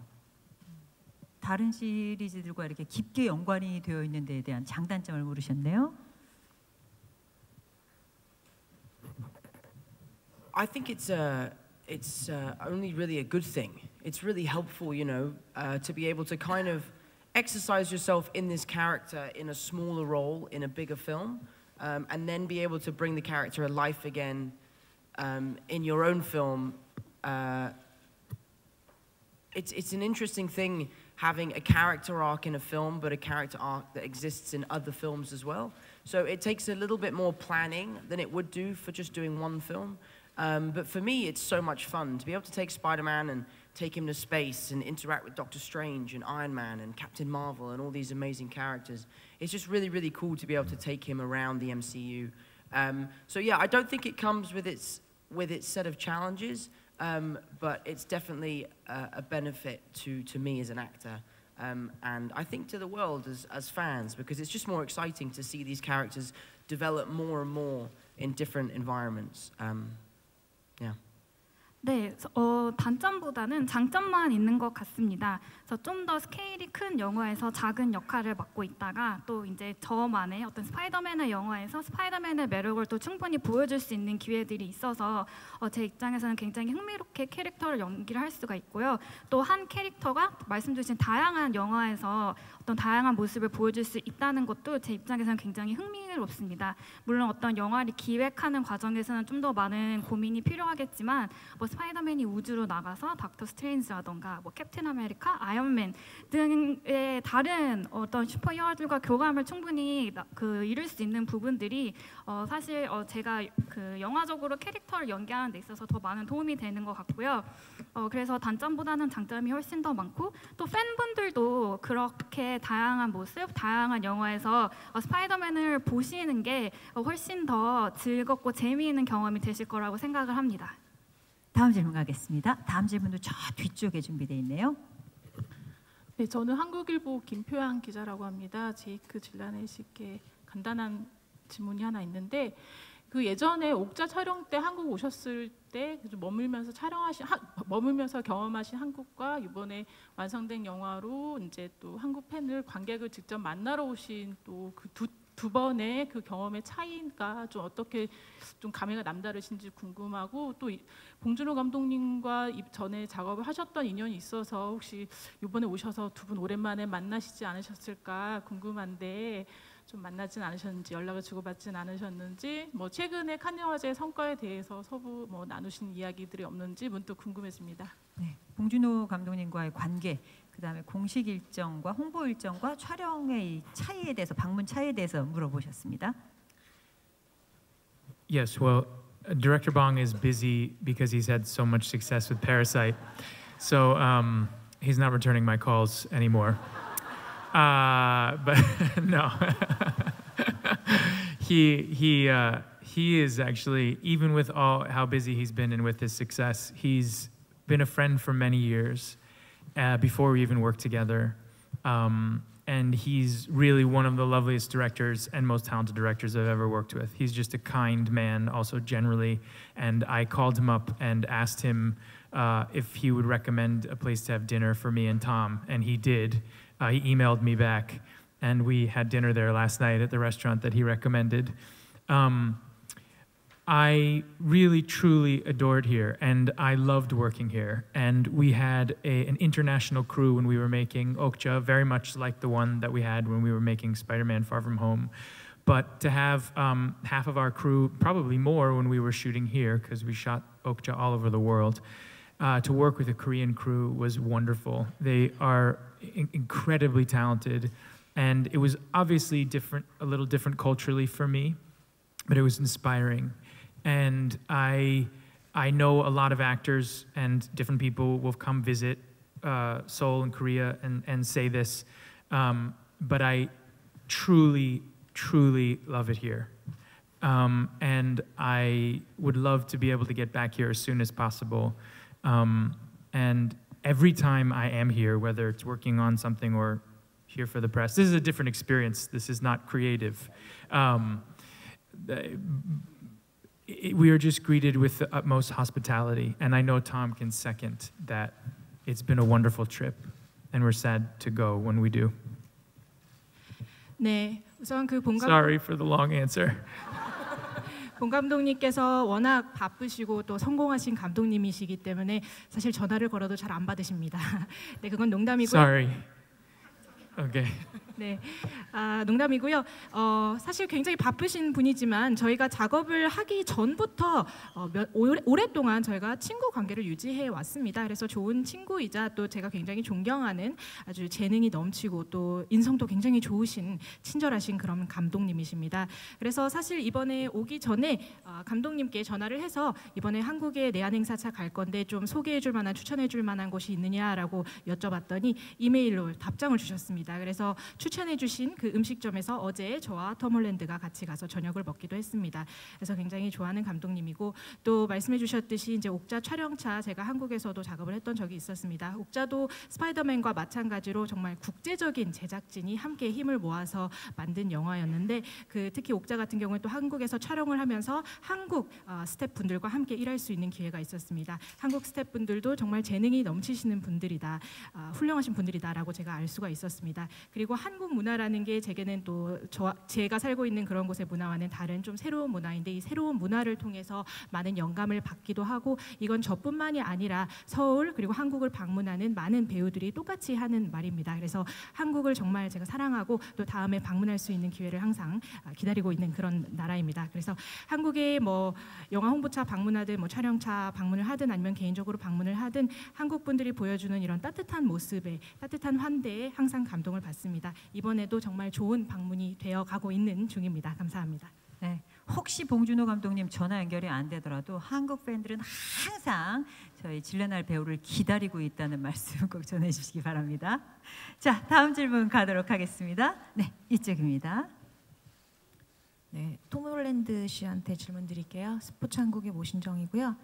다른 시리즈들과 이렇게 깊게 연관이 되어 있는 데에 대한 장단점을 물으셨네요. I think it's only really a good thing. It's really helpful, you know, to be able to kind of exercise yourself in this character in a smaller role in a bigger film, and then be able to bring the character to life again in your own film. It's an interesting thing having a character arc in a film, but a character arc that exists in other films as well. So it takes a little bit more planning than it would do for just doing one film. But for me, it's so much fun to be able to take Spider-Man and take him to space and interact with Doctor Strange and Iron Man and Captain Marvel and all these amazing characters. It's just really, really cool to be able to take him around the MCU. So yeah, I don't think it comes with its set of challenges, but it's definitely a benefit to me as an actor. And I think to the world as fans, because it's just more exciting to see these characters develop more and more in different environments. Yeah. 네, 단점보다는 장점만 있는 것 같습니다. 그래서 좀 더 스케일이 큰 영화에서 작은 역할을 맡고 있다가 또 이제 저만의 어떤 스파이더맨의 영화에서 스파이더맨의 매력을 또 충분히 보여줄 수 있는 기회들이 있어서 제 입장에서는 굉장히 흥미롭게 캐릭터를 연기를 할 수가 있고요. 또 한 캐릭터가 말씀 주신 다양한 영화에서 어떤 다양한 모습을 보여줄 수 있다는 것도 제 입장에서는 굉장히 흥미롭습니다. 물론 어떤 영화를 기획하는 과정에서는 좀 더 많은 고민이 필요하겠지만 뭐 스파이더맨이 우주로 나가서 닥터 스트레인지라던가 뭐 캡틴 아메리카, 아이언맨 등의 다른 어떤 슈퍼히어로들과 교감을 충분히 이룰 수 있는 부분들이 사실 제가 그 영화적으로 캐릭터를 연기하는 데 있어서 더 많은 도움이 되는 것 같고요. 그래서 단점보다는 장점이 훨씬 더 많고 또 팬분들도 그렇게 다양한 모습, 다양한 영화에서 스파이더맨을 보시는 게 훨씬 더 즐겁고 재미있는 경험이 되실 거라고 생각을 합니다. 다음 질문 가겠습니다. 다음 질문도 저 뒤쪽에 준비되어 있네요. 네, 저는 한국일보 김표양 기자라고 합니다. 제이크 질라넷씨께 간단한 질문이 하나 있는데 그 예전에 옥자 촬영 때 한국 오셨을 때 머물면서 경험하신 한국과 이번에 완성된 영화로 이제 또 한국 팬을 관객을 직접 만나러 오신 또 그 두 번의 그 경험의 차이가 좀 어떻게 좀 감회가 남다르신지 궁금하고 또 봉준호 감독님과 전에 작업을 하셨던 인연이 있어서 혹시 이번에 오셔서 두 분 오랜만에 만나시지 않으셨을까 궁금한데 좀 만나진 않으셨는지 연락을 주고받진 않으셨는지 뭐 최근에 칸네 화제 성과에 대해서 서로 뭐 나누신 이야기들이 없는지 문득 궁금해집니다. 네, 봉준호 감독님과의 관계, 그다음에 공식 일정과 홍보 일정과 촬영의 차이에 대해서 방문 차이에 대해서 물어보셨습니다. Yes, well, Director Bong is busy because he's had so much success with Parasite, so he's not returning my calls anymore. But no, he is actually, even with all how busy he's been and with his success, he's been a friend for many years before we even worked together. And he's really one of the loveliest directors and most talented directors I've ever worked with. He's just a kind man, also generally. And I called him up and asked him if he would recommend a place to have dinner for me and Tom, and he did. He emailed me back, and we had dinner there last night at the restaurant that he recommended. I really, truly adored here, and I loved working here. And we had an international crew when we were making Okja, very much like the one that we had when we were making Spider-Man Far From Home. But to have half of our crew, probably more when we were shooting here, because we shot Okja all over the world, to work with a Korean crew was wonderful. They are incredibly talented, and it was obviously different, a little different culturally for me, but it was inspiring. And I know a lot of actors and different people will come visit Seoul and Korea and say this, but I truly, truly love it here. And I would love to be able to get back here as soon as possible. And every time I am here, whether it's working on something or here for the press, this is a different experience. This is not creative. We are just greeted with the utmost hospitality, and I know Tom can second that. It's been a wonderful trip, and we're sad to go when we do. 네, 우선 그 Sorry for the long answer. 봉 감독님께서 워낙 바쁘시고 또 성공하신 감독님이시기 때문에 사실 전화를 걸어도 잘 안 받으십니다. 네, 그건 농담이고요. Sorry. Okay. 네, 농담이고요. 사실 굉장히 바쁘신 분이지만 저희가 작업을 하기 전부터 오랫동안 저희가 친구 관계를 유지해 왔습니다. 그래서 좋은 친구이자 또 제가 굉장히 존경하는 아주 재능이 넘치고 또 인성도 굉장히 좋으신 친절하신 그런 감독님이십니다. 그래서 사실 이번에 오기 전에 감독님께 전화를 해서 이번에 한국에 내한 행사차 갈 건데 좀 소개해 줄 만한 추천해 줄 만한 곳이 있느냐라고 여쭤봤더니 이메일로 답장을 주셨습니다. 그래서 추천해 주신 그 음식점에서 어제 저와 톰 홀랜드가 같이 가서 저녁을 먹기도 했습니다. 그래서 굉장히 좋아하는 감독님이고 또 말씀해 주셨듯이 이제 옥자 촬영차 제가 한국에서도 작업을 했던 적이 있었습니다. 옥자도 스파이더맨과 마찬가지로 정말 국제적인 제작진이 함께 힘을 모아서 만든 영화였는데 특히 옥자 같은 경우에 또 한국에서 촬영을 하면서 한국 스태프분들과 함께 일할 수 있는 기회가 있었습니다. 한국 스태프분들도 정말 재능이 넘치시는 분들이다, 훌륭하신 분들이다라고 제가 알 수가 있었습니다. 있습니다. 그리고 한국 문화라는 게 제게는 또 제가 살고 있는 그런 곳의 문화와는 다른 좀 새로운 문화인데 이 새로운 문화를 통해서 많은 영감을 받기도 하고 이건 저뿐만이 아니라 서울 그리고 한국을 방문하는 많은 배우들이 똑같이 하는 말입니다. 그래서 한국을 정말 제가 사랑하고 또 다음에 방문할 수 있는 기회를 항상 기다리고 있는 그런 나라입니다. 그래서 한국에 뭐 영화 홍보차 방문하든 뭐 촬영차 방문을 하든 아니면 개인적으로 방문을 하든 한국 분들이 보여주는 이런 따뜻한 모습에 따뜻한 환대에 항상 감동을 받습니다. 이번에도 정말 좋은 방문이 되어 가고 있는 중입니다. 감사합니다. 네, 혹시 봉준호 감독님 전화 연결이 안 되더라도 한국 팬들은 항상 저희 질레날 배우를 기다리고 있다는 말씀 꼭 전해주시기 바랍니다. 자, 다음 질문 가도록 하겠습니다. 네, 이쪽입니다. 네, 톰 홀랜드 씨한테 질문 드릴게요. 스포츠 한국의 모신정이고요.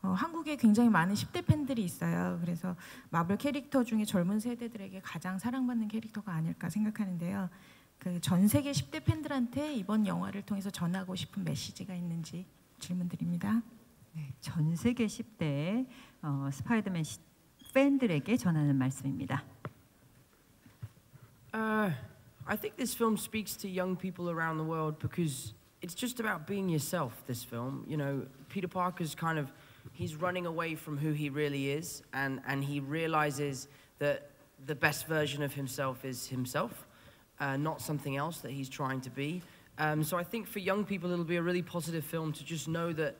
한국에 굉장히 많은 10대 팬들이 있어요. 그래서 마블 캐릭터 중에 젊은 세대들에게 가장 사랑받는 캐릭터가 아닐까 생각하는데요. 그 전 세계 10대 팬들한테 이번 영화를 통해서 전하고 싶은 메시지가 있는지 질문드립니다. 네, 전 세계 10대 스파이더맨 팬들에게 전하는 말씀입니다. I think this film speaks to young people around the world because it's just about being yourself, this film. You know, Peter Parker's kind of, he's running away from who he really is, and he realizes that the best version of himself is himself, not something else that he's trying to be. So I think for young people it'll be a really positive film to just know that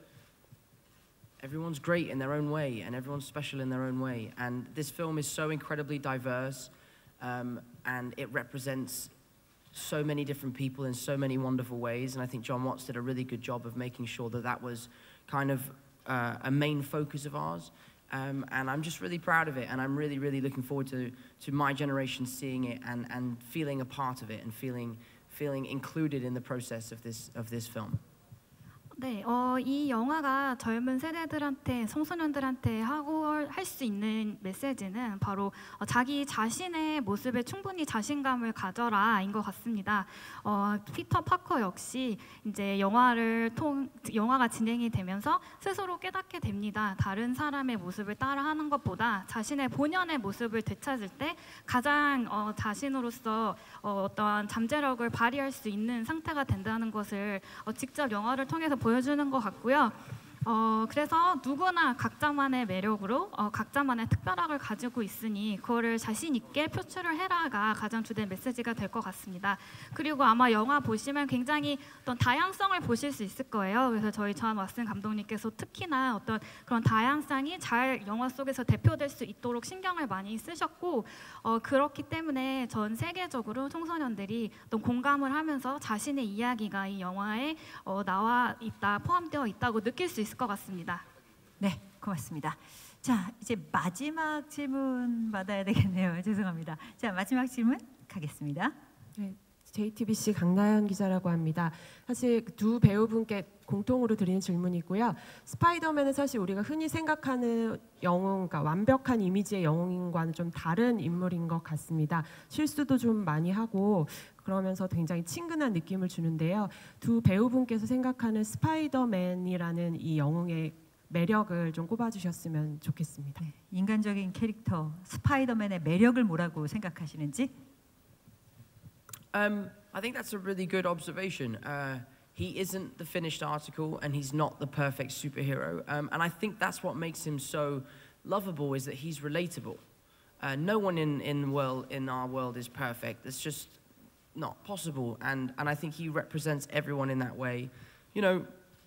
everyone's great in their own way and everyone's special in their own way. And this film is so incredibly diverse, and it represents so many different people in so many wonderful ways. And I think John Watts did a really good job of making sure that that was kind of a main focus of ours. And I'm just really proud of it, and I'm really, really looking forward to my generation seeing it and feeling a part of it and feeling included in the process of this film. 네, 이 영화가 젊은 세대들한테, 청소년들한테 할 수 있는 메시지는 바로 자기 자신의 모습에 충분히 자신감을 가져라인 것 같습니다. 피터 파커 역시 이제 영화가 진행이 되면서 스스로 깨닫게 됩니다. 다른 사람의 모습을 따라하는 것보다 자신의 본연의 모습을 되찾을 때 가장 자신으로서 어떠한 잠재력을 발휘할 수 있는 상태가 된다는 것을 직접 영화를 통해서 보여주는 것 같고요. 그래서 누구나 각자만의 매력으로 각자만의 특별함을 가지고 있으니 그거를 자신 있게 표출을 해라가 가장 주된 메시지가 될 것 같습니다. 그리고 아마 영화 보시면 굉장히 어떤 다양성을 보실 수 있을 거예요. 그래서 저희 존 왓슨 감독님께서 특히나 어떤 그런 다양성이 잘 영화 속에서 대표될 수 있도록 신경을 많이 쓰셨고 그렇기 때문에 전 세계적으로 청소년들이 어떤 공감을 하면서 자신의 이야기가 이 영화에 나와 있다, 포함되어 있다고 느낄 수 있을 것 같습니다. 네, 고맙습니다. 자, 이제 마지막 질문 받아야 되겠네요. 죄송합니다. 자, 마지막 질문 가겠습니다. 네, JTBC 강나연 기자라고 합니다. 사실 두 배우분께 공통으로 드리는 질문이고요. 스파이더맨은 사실 우리가 흔히 생각하는 영웅, 그러니까 완벽한 이미지의 영웅과는 좀 다른 인물인 것 같습니다. 실수도 좀 많이 하고 그러면서 굉장히 친근한 느낌을 주는데요. 두 배우분께서 생각하는 스파이더맨이라는 이 영웅의 매력을 좀 꼽아주셨으면 좋겠습니다. 네, 인간적인 캐릭터 스파이더맨의 매력을 뭐라고 생각하시는지? I think that's a really good observation. He isn't the finished article, and he's not the perfect superhero. And I think that's what makes him so lovable, is that he's relatable. No one in our world is perfect. It's just not possible. And I think he represents everyone in that way. You know,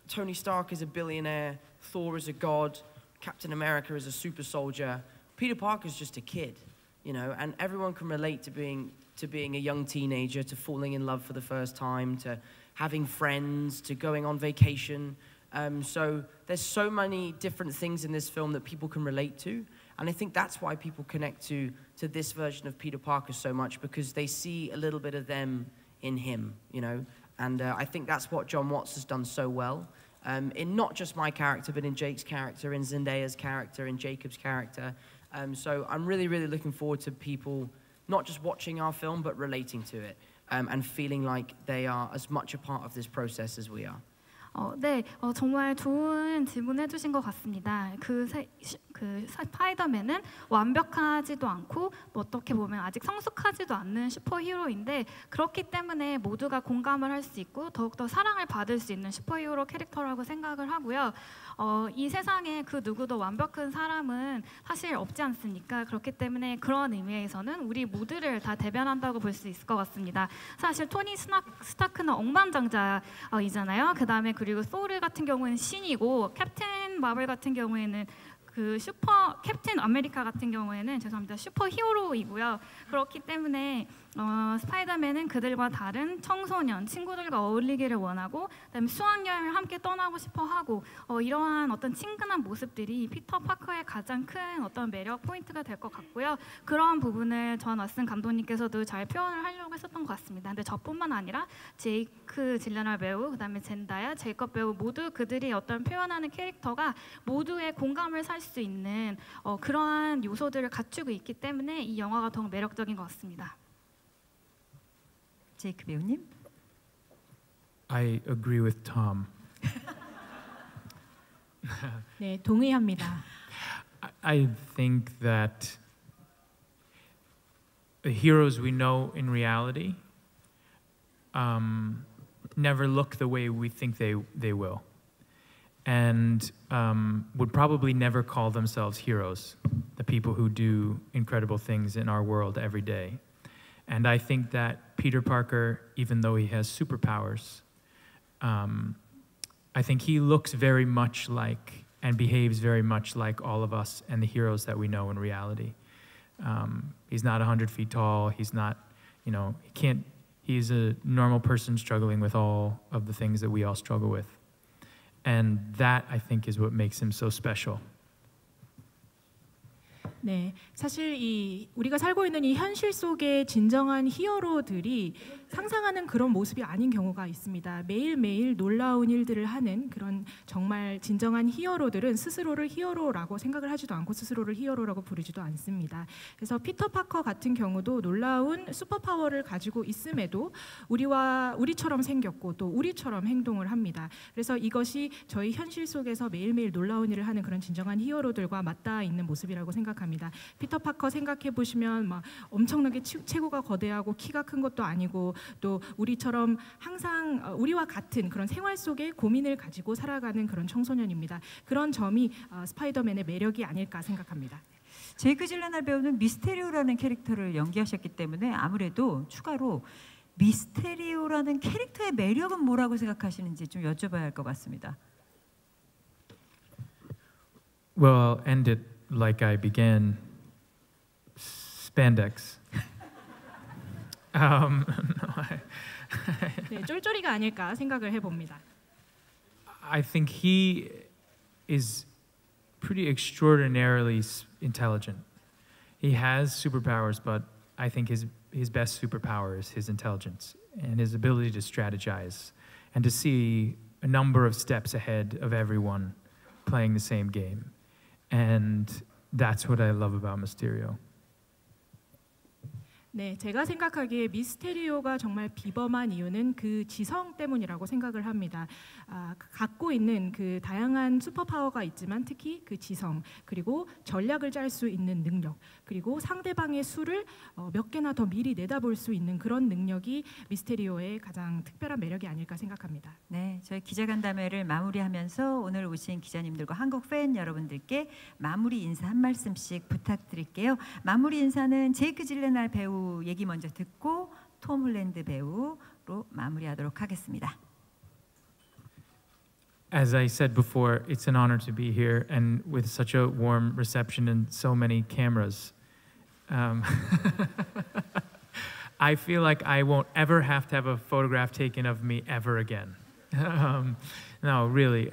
Tony Stark is a billionaire. Thor is a god. Captain America is a super soldier. Peter Parker's just a kid. You know, and everyone can relate to being a young teenager, to falling in love for the first time, to having friends, to going on vacation. So there's so many different things in this film that people can relate to. And I think that's why people connect to this version of Peter Parker so much, because they see a little bit of them in him, you know. And I think that's what John Watts has done so well. In not just my character, but in Jake's character, in Zendaya's character, in Jacob's character. So I'm really, really looking forward to people not just watching our film, but relating to it and feeling like they are as much a part of this process as we are. 네, 정말 좋은 질문 해주신 것 같습니다. 그 스파이더맨은 완벽하지도 않고 또 어떻게 보면 아직 성숙하지도 않는 슈퍼히어로인데 그렇기 때문에 모두가 공감을 할 수 있고 더욱더 사랑을 받을 수 있는 슈퍼히어로 캐릭터라고 생각을 하고요. 이 세상에 그 누구도 완벽한 사람은 사실 없지 않습니까? 그렇기 때문에 그런 의미에서는 우리 모두를 다 대변한다고 볼 수 있을 것 같습니다. 사실 토니 스타크는 억만장자이잖아요. 그 다음에 그리고 소울 같은 경우는 신이고 캡틴 마블 같은 경우에는 캡틴 아메리카 같은 경우에는 죄송합니다 슈퍼 히어로이고요. 그렇기 때문에 스파이더맨은 그들과 다른 청소년 친구들과 어울리기를 원하고 그다음에 수학여행을 함께 떠나고 싶어하고 이러한 어떤 친근한 모습들이 피터 파커의 가장 큰 어떤 매력 포인트가 될 것 같고요. 그런 부분을 존 왓슨 감독님께서도 잘 표현을 하려고 했었던 것 같습니다. 근데 저뿐만 아니라 제이크 질레날 배우, 그다음에 젠다야, 제이컵 배우 모두 그들이 어떤 표현하는 캐릭터가 모두의 공감을 살 수 있는 그러한 요소들을 갖추고 있기 때문에 이 영화가 더욱 매력적인 것 같습니다. 제이크 배우님? I agree with Tom. 네, 동의합니다. I think that the heroes we know in reality never look the way we think they will, and would probably never call themselves heroes, the people who do incredible things in our world every day. And I think that Peter Parker, even though he has superpowers, I think he looks very much like and behaves very much like all of us and the heroes that we know in reality. He's not 100 feet tall. He's not, he's a normal person struggling with all of the things that we all struggle with. And that, I think, is what makes him so special. 네, 사실 우리가 살고 있는 이 현실 속의 진정한 히어로들이 상상하는 그런 모습이 아닌 경우가 있습니다. 매일매일 놀라운 일들을 하는 그런 정말 진정한 히어로들은 스스로를 히어로라고 생각을 하지도 않고 스스로를 히어로라고 부르지도 않습니다. 그래서 피터 파커 같은 경우도 놀라운 슈퍼파워를 가지고 있음에도 우리처럼 생겼고 또 우리처럼 행동을 합니다. 그래서 이것이 저희 현실 속에서 매일매일 놀라운 일을 하는 그런 진정한 히어로들과 맞닿아 있는 모습이라고 생각합니다. 피터 파커 생각해 보시면 막 엄청나게 체구가 거대하고 키가 큰 것도 아니고 또 우리처럼 항상 우리와 같은 그런 생활 속에 고민을 가지고 살아가는 그런 청소년입니다. 그런 점이 스파이더맨의 매력이 아닐까 생각합니다. 제이크 질레날 배우는 미스테리오라는 캐릭터를 연기하셨기 때문에 아무래도 추가로 미스테리오라는 캐릭터의 매력은 뭐라고 생각하시는지 좀 여쭤봐야 할 것 같습니다. Well, I'll end it like I began. Spandex. 네, 쫄쫄이가 아닐까 생각을 해봅니다. I think he is pretty extraordinarily intelligent. He has superpowers, but I think his best superpower is his intelligence and his ability to strategize and to see a number of steps ahead of everyone playing the same game. And that's what I love about Mysterio. 네, 제가 생각하기에 미스테리오가 정말 비범한 이유는 그 지성 때문이라고 생각을 합니다. 갖고 있는 그 다양한 슈퍼파워가 있지만 특히 그 지성 그리고 전략을 짤 수 있는 능력 그리고 상대방의 수를 몇 개나 더 미리 내다볼 수 있는 그런 능력이 미스테리오의 가장 특별한 매력이 아닐까 생각합니다. 네, 저희 기자간담회를 마무리하면서 오늘 오신 기자님들과 한국 팬 여러분들께 마무리 인사 한 말씀씩 부탁드릴게요. 마무리 인사는 제이크 질레날 배우 얘기 먼저 듣고 톰 홀랜드 배우로 마무리하도록 하겠습니다. As I said before, it's an honor to be here and with such a warm reception and so many cameras. I feel like I won't ever have to have a photograph taken of me ever again. No, really,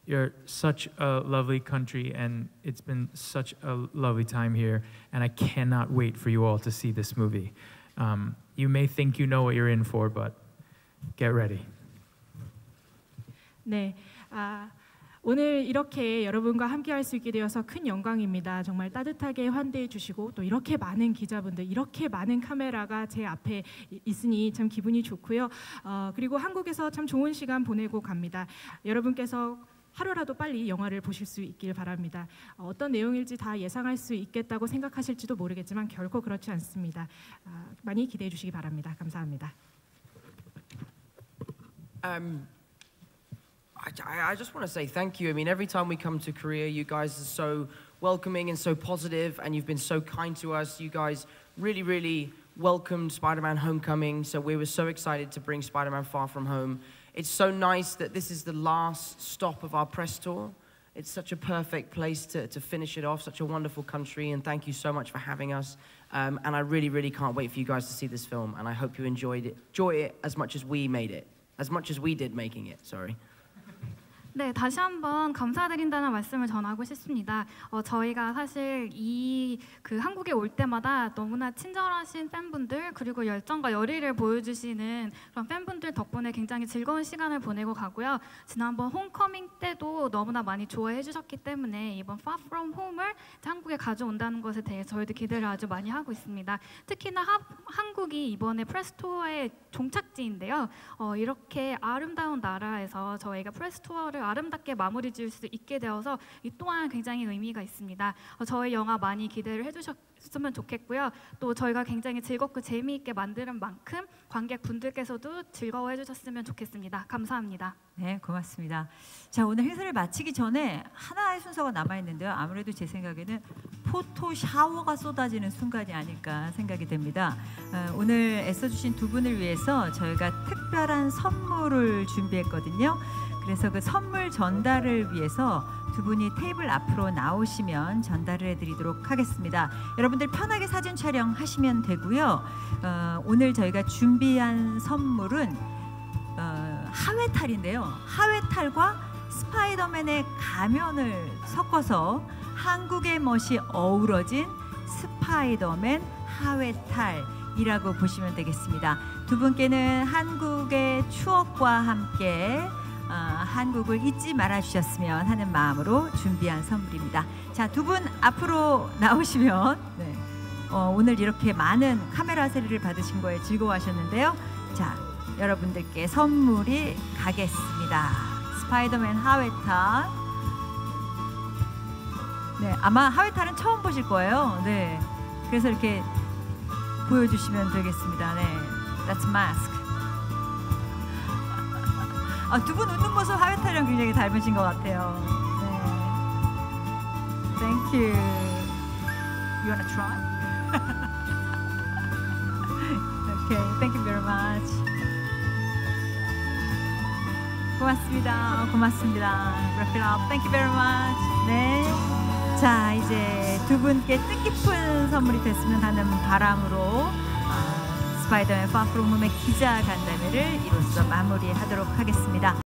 you're such a lovely country and it's been such a lovely time here and I cannot wait for you all to see this movie. You may think you know what you're in for, but get ready. 네, 오늘 이렇게 여러분과 함께할 수 있게 되어서 큰 영광입니다. 정말 따뜻하게 환대해 주시고 또 이렇게 많은 기자분들, 이렇게 많은 카메라가 제 앞에 있으니 참 기분이 좋고요. 그리고 한국에서 참 좋은 시간 보내고 갑니다. 여러분께서 하루라도 빨리 영화를 보실 수 있길 바랍니다. 어떤 내용일지 다 예상할 수 있겠다고 생각하실지도 모르겠지만 결코 그렇지 않습니다. 많이 기대해 주시기 바랍니다. 감사합니다. I just want to say thank you. I mean, every time we come to Korea, you guys are so welcoming and so positive, and you've been so kind to us. You guys really, really welcomed Spider-Man Homecoming, so we were so excited to bring Spider-Man Far From Home. It's so nice that this is the last stop of our press tour. It's such a perfect place to finish it off, such a wonderful country, and thank you so much for having us. And I really, really can't wait for you guys to see this film, and I hope you enjoy it as much as we made it, as much as we did making it, sorry. 네, 다시 한번 감사드린다는 말씀을 전하고 싶습니다. 저희가 사실 그 한국에 올 때마다 너무나 친절하신 팬분들 그리고 열정과 열의를 보여주시는 그런 팬분들 덕분에 굉장히 즐거운 시간을 보내고 가고요. 지난번 홈커밍 때도 너무나 많이 좋아해 주셨기 때문에 이번 Far From Home을 한국에 가져온다는 것에 대해 저희도 기대를 아주 많이 하고 있습니다. 특히나 한국이 이번에 프레스 투어의 종착지인데요. 이렇게 아름다운 나라에서 저희가 프레스 투어를 아름답게 마무리 지을 수 있게 되어서 이 또한 굉장히 의미가 있습니다. 저희 영화 많이 기대를 해주셨으면 좋겠고요. 또 저희가 굉장히 즐겁고 재미있게 만드는 만큼 관객분들께서도 즐거워해 주셨으면 좋겠습니다. 감사합니다. 네, 고맙습니다. 자, 오늘 행사를 마치기 전에 하나의 순서가 남아있는데요. 아무래도 제 생각에는 포토 샤워가 쏟아지는 순간이 아닐까 생각이 됩니다. 오늘 애써주신 두 분을 위해서 저희가 특별한 선물을 준비했거든요. 그래서 그 선물 전달을 위해서 두 분이 테이블 앞으로 나오시면 전달을 해드리도록 하겠습니다. 여러분들 편하게 사진 촬영하시면 되고요. 오늘 저희가 준비한 선물은 하회탈인데요. 하회탈과 스파이더맨의 가면을 섞어서 한국의 멋이 어우러진 스파이더맨 하회탈이라고 보시면 되겠습니다. 두 분께는 한국의 추억과 함께 한국을 잊지 말아 주셨으면 하는 마음으로 준비한 선물입니다. 자, 두 분 앞으로 나오시면 네. 오늘 이렇게 많은 카메라 세례를 받으신 거에 즐거워하셨는데요. 자, 여러분들께 선물이 가겠습니다. 스파이더맨 하회탈. 네, 아마 하회탈은 처음 보실 거예요. 네, 그래서 이렇게 보여주시면 되겠습니다. 네, that's mask. 두 분 웃는 모습 하회탈이랑 굉장히 닮으신 것 같아요. 네. Thank you. You wanna try? Okay, thank you very much. 고맙습니다. 고맙습니다. Wrap it up. Thank you very much. 네. 자, 이제 두 분께 뜻깊은 선물이 됐으면 하는 바람으로 스파이더맨 Far From Home의 기자 간담회를 이로써 마무리하도록 하겠습니다.